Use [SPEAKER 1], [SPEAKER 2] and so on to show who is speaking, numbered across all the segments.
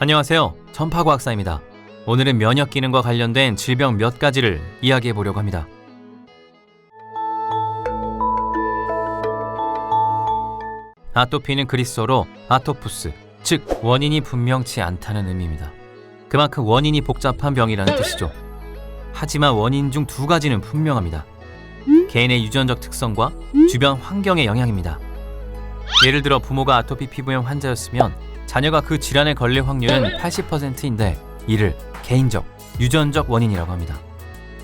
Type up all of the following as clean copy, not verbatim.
[SPEAKER 1] 안녕하세요. 전파과학사입니다. 오늘은 면역 기능과 관련된 질병 몇 가지를 이야기해 보려고 합니다. 아토피는 그리스어로 아토푸스, 즉 원인이 분명치 않다는 의미입니다. 그만큼 원인이 복잡한 병이라는 뜻이죠. 하지만 원인 중 두 가지는 분명합니다. 개인의 유전적 특성과 주변 환경의 영향입니다. 예를 들어 부모가 아토피 피부염 환자였으면 자녀가 그 질환에 걸릴 확률은 80%인데 이를 개인적, 유전적 원인이라고 합니다.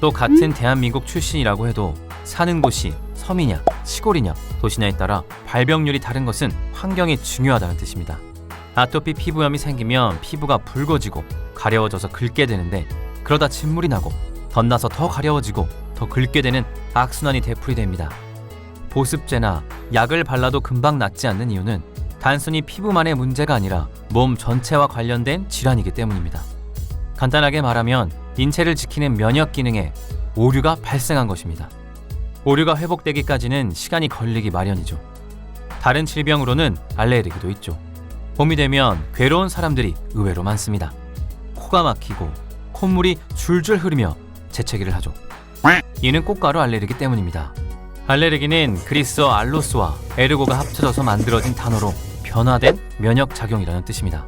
[SPEAKER 1] 또 같은 대한민국 출신이라고 해도 사는 곳이 섬이냐, 시골이냐, 도시냐에 따라 발병률이 다른 것은 환경이 중요하다는 뜻입니다. 아토피 피부염이 생기면 피부가 붉어지고 가려워져서 긁게 되는데 그러다 진물이 나고 덧나서 더 가려워지고 더 긁게 되는 악순환이 되풀이됩니다. 보습제나 약을 발라도 금방 낫지 않는 이유는 단순히 피부만의 문제가 아니라 몸 전체와 관련된 질환이기 때문입니다. 간단하게 말하면 인체를 지키는 면역 기능에 오류가 발생한 것입니다. 오류가 회복되기까지는 시간이 걸리기 마련이죠. 다른 질병으로는 알레르기도 있죠. 봄이 되면 괴로운 사람들이 의외로 많습니다. 코가 막히고 콧물이 줄줄 흐르며 재채기를 하죠. 이는 꽃가루 알레르기 때문입니다. 알레르기는 그리스어 알로스와 에르고가 합쳐져서 만들어진 단어로 변화된 면역작용이라는 뜻입니다.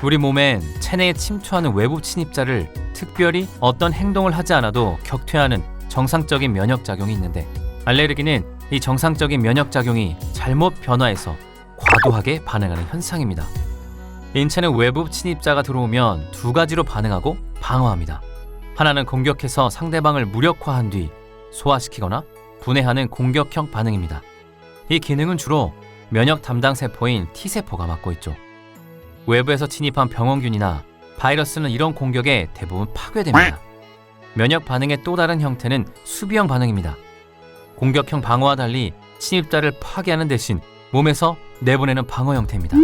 [SPEAKER 1] 우리 몸엔 체내에 침투하는 외부 침입자를 특별히 어떤 행동을 하지 않아도 격퇴하는 정상적인 면역작용이 있는데 알레르기는 이 정상적인 면역작용이 잘못 변화해서 과도하게 반응하는 현상입니다. 인체는 외부 침입자가 들어오면 두 가지로 반응하고 방어합니다. 하나는 공격해서 상대방을 무력화한 뒤 소화시키거나 분해하는 공격형 반응입니다. 이 기능은 주로 면역 담당 세포인 T세포가 맡고 있죠. 외부에서 침입한 병원균이나 바이러스는 이런 공격에 대부분 파괴됩니다. 면역 반응의 또 다른 형태는 수비형 반응입니다. 공격형 방어와 달리 침입자를 파괴하는 대신 몸에서 내보내는 방어 형태입니다.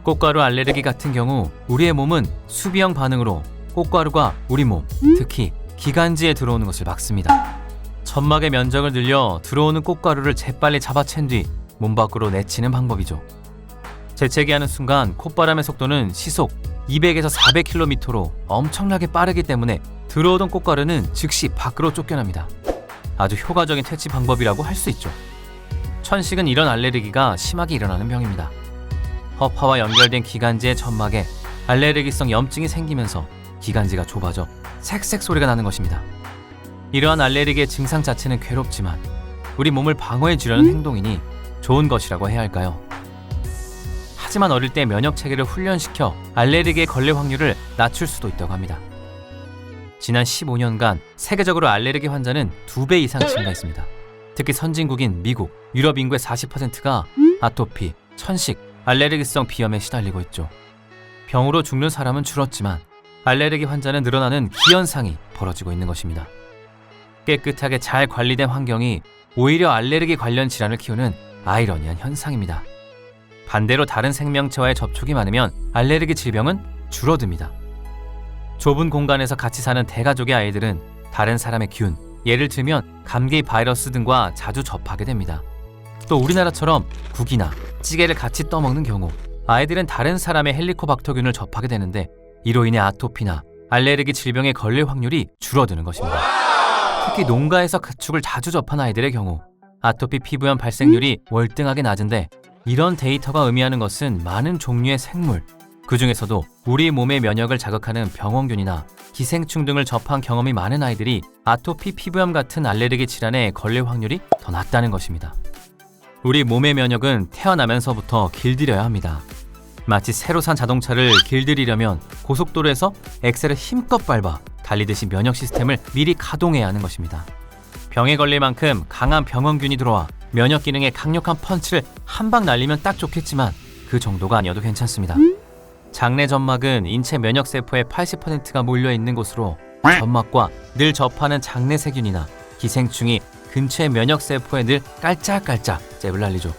[SPEAKER 1] 꽃가루 알레르기 같은 경우 우리의 몸은 수비형 반응으로 꽃가루가 우리 몸, 특히 기관지에 들어오는 것을 막습니다. 점막의 면적을 늘려 들어오는 꽃가루를 재빨리 잡아챈 뒤 몸 밖으로 내치는 방법이죠. 재채기하는 순간 콧바람의 속도는 시속 200에서 400km로 엄청나게 빠르기 때문에 들어오던 꽃가루는 즉시 밖으로 쫓겨납니다. 아주 효과적인 퇴치 방법이라고 할 수 있죠. 천식은 이런 알레르기가 심하게 일어나는 병입니다. 허파와 연결된 기관지의 점막에 알레르기성 염증이 생기면서 기관지가 좁아져 색색 소리가 나는 것입니다. 이러한 알레르기의 증상 자체는 괴롭지만 우리 몸을 방어해 주려는 행동이니 좋은 것이라고 해야 할까요? 하지만 어릴 때 면역 체계를 훈련시켜 알레르기에 걸릴 확률을 낮출 수도 있다고 합니다. 지난 15년간 세계적으로 알레르기 환자는 2배 이상 증가했습니다. 특히 선진국인 미국, 유럽 인구의 40%가 아토피, 천식, 알레르기성 비염에 시달리고 있죠. 병으로 죽는 사람은 줄었지만 알레르기 환자는 늘어나는 기현상이 벌어지고 있는 것입니다. 깨끗하게 잘 관리된 환경이 오히려 알레르기 관련 질환을 키우는 아이러니한 현상입니다. 반대로 다른 생명체와의 접촉이 많으면 알레르기 질병은 줄어듭니다. 좁은 공간에서 같이 사는 대가족의 아이들은 다른 사람의 균, 예를 들면 감기 바이러스 등과 자주 접하게 됩니다. 또 우리나라처럼 국이나 찌개를 같이 떠먹는 경우 아이들은 다른 사람의 헬리코박터균을 접하게 되는데 이로 인해 아토피나 알레르기 질병에 걸릴 확률이 줄어드는 것입니다. 특히 농가에서 가축을 자주 접한 아이들의 경우 아토피 피부염 발생률이 월등하게 낮은데 이런 데이터가 의미하는 것은 많은 종류의 생물, 그 중에서도 우리 몸의 면역을 자극하는 병원균이나 기생충 등을 접한 경험이 많은 아이들이 아토피 피부염 같은 알레르기 질환에 걸릴 확률이 더 낮다는 것입니다. 우리 몸의 면역은 태어나면서부터 길들여야 합니다. 마치 새로 산 자동차를 길들이려면 고속도로에서 엑셀을 힘껏 밟아 달리듯이 면역 시스템을 미리 가동해야 하는 것입니다. 병에 걸릴 만큼 강한 병원균이 들어와 면역 기능에 강력한 펀치를 한 방 날리면 딱 좋겠지만 그 정도가 아니어도 괜찮습니다. 장내 점막은 인체 면역세포의 80%가 몰려있는 곳으로 점막과 늘 접하는 장내 세균이나 기생충이 근처의 면역세포에 늘 깔짝깔짝 잽을 날리죠.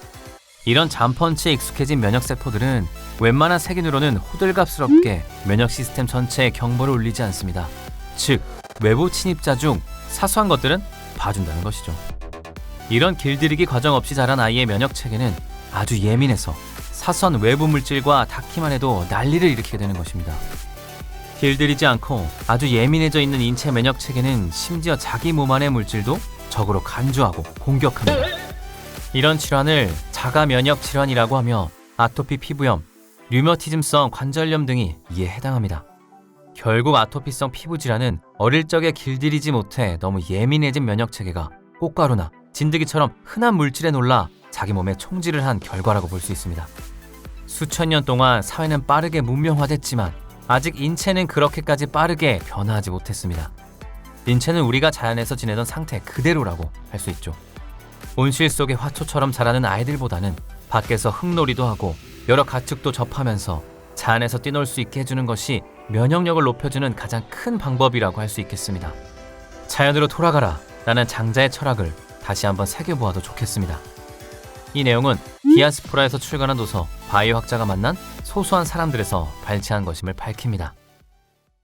[SPEAKER 1] 이런 잠펀치에 익숙해진 면역세포들은 웬만한 세균으로는 호들갑스럽게 면역 시스템 전체에 경보를 울리지 않습니다. 즉, 외부 침입자 중 사소한 것들은 봐준다는 것이죠. 이런 길들이기 과정 없이 자란 아이의 면역 체계는 아주 예민해서 사소한 외부 물질과 닿기만 해도 난리를 일으키게 되는 것입니다. 길들이지 않고 아주 예민해져 있는 인체 면역 체계는 심지어 자기 몸 안의 물질도 적으로 간주하고 공격합니다. 이런 질환을 자가 면역 질환이라고 하며 아토피 피부염, 류머티즘성 관절염 등이 이에 해당합니다. 결국 아토피성 피부 질환은 어릴 적에 길들이지 못해 너무 예민해진 면역 체계가 꽃가루나 진드기처럼 흔한 물질에 놀라 자기 몸에 총질을 한 결과라고 볼 수 있습니다. 수천 년 동안 사회는 빠르게 문명화됐지만 아직 인체는 그렇게까지 빠르게 변화하지 못했습니다. 인체는 우리가 자연에서 지내던 상태 그대로라고 할 수 있죠. 온실 속의 화초처럼 자라는 아이들보다는 밖에서 흙놀이도 하고 여러 가축도 접하면서 자연에서 뛰놀 수 있게 해주는 것이 면역력을 높여주는 가장 큰 방법이라고 할 수 있겠습니다. 자연으로 돌아가라 라는 장자의 철학을 다시 한번 새겨보아도 좋겠습니다. 이 내용은 디아스포라에서 출간한 도서 바이오학자가 만난 소소한 사람들에서 발췌한 것임을 밝힙니다.